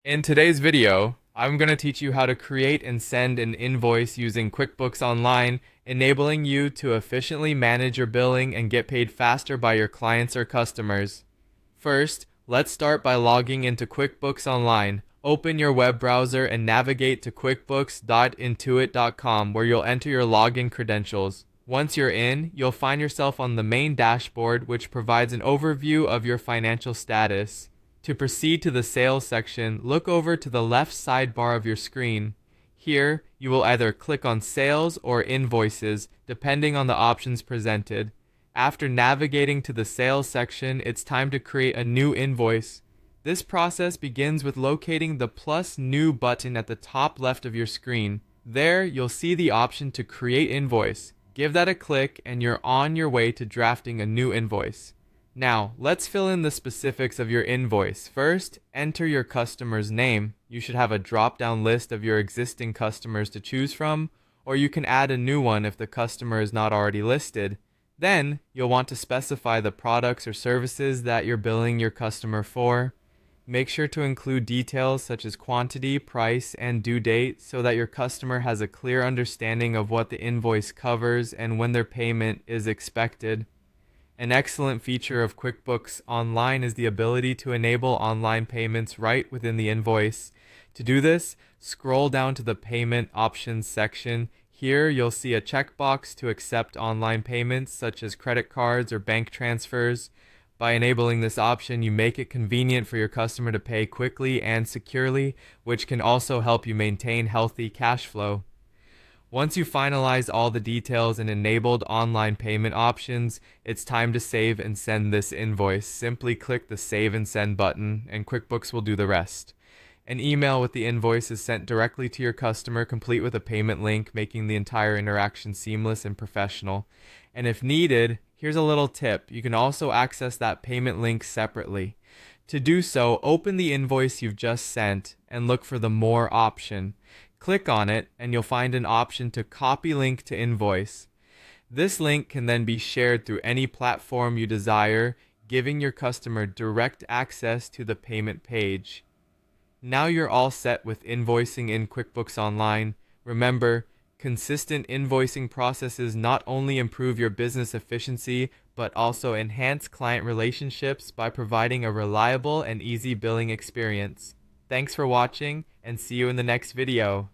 In today's video, I'm going to teach you how to create and send an invoice using QuickBooks Online, enabling you to efficiently manage your billing and get paid faster by your clients or customers. First, let's start by logging into QuickBooks Online. Open your web browser and navigate to quickbooks.intuit.com where you'll enter your login credentials. Once you're in, you'll find yourself on the main dashboard, which provides an overview of your financial status. To proceed to the sales section, look over to the left sidebar of your screen. Here, you will either click on Sales or Invoices, depending on the options presented. After navigating to the Sales section, it's time to create a new invoice. This process begins with locating the plus New button at the top left of your screen. There, you'll see the option to create invoice. Give that a click and you're on your way to drafting a new invoice. Now, let's fill in the specifics of your invoice. First, enter your customer's name. You should have a drop-down list of your existing customers to choose from, or you can add a new one if the customer is not already listed. Then, you'll want to specify the products or services that you're billing your customer for. Make sure to include details such as quantity, price, and due date so that your customer has a clear understanding of what the invoice covers and when their payment is expected. An excellent feature of QuickBooks Online is the ability to enable online payments right within the invoice. To do this, scroll down to the Payment Options section. Here, you'll see a checkbox to accept online payments such as credit cards or bank transfers. By enabling this option, you make it convenient for your customer to pay quickly and securely, which can also help you maintain healthy cash flow. Once you finalize all the details and enabled online payment options, it's time to save and send this invoice. Simply click the Save and Send button, and QuickBooks will do the rest. An email with the invoice is sent directly to your customer, complete with a payment link, making the entire interaction seamless and professional. And if needed, here's a little tip. You can also access that payment link separately. To do so, open the invoice you've just sent and look for the More option. Click on it and you'll find an option to copy link to invoice. This link can then be shared through any platform you desire, giving your customer direct access to the payment page. Now you're all set with invoicing in QuickBooks Online. Remember, consistent invoicing processes not only improve your business efficiency, but also enhance client relationships by providing a reliable and easy billing experience. Thanks for watching, and see you in the next video.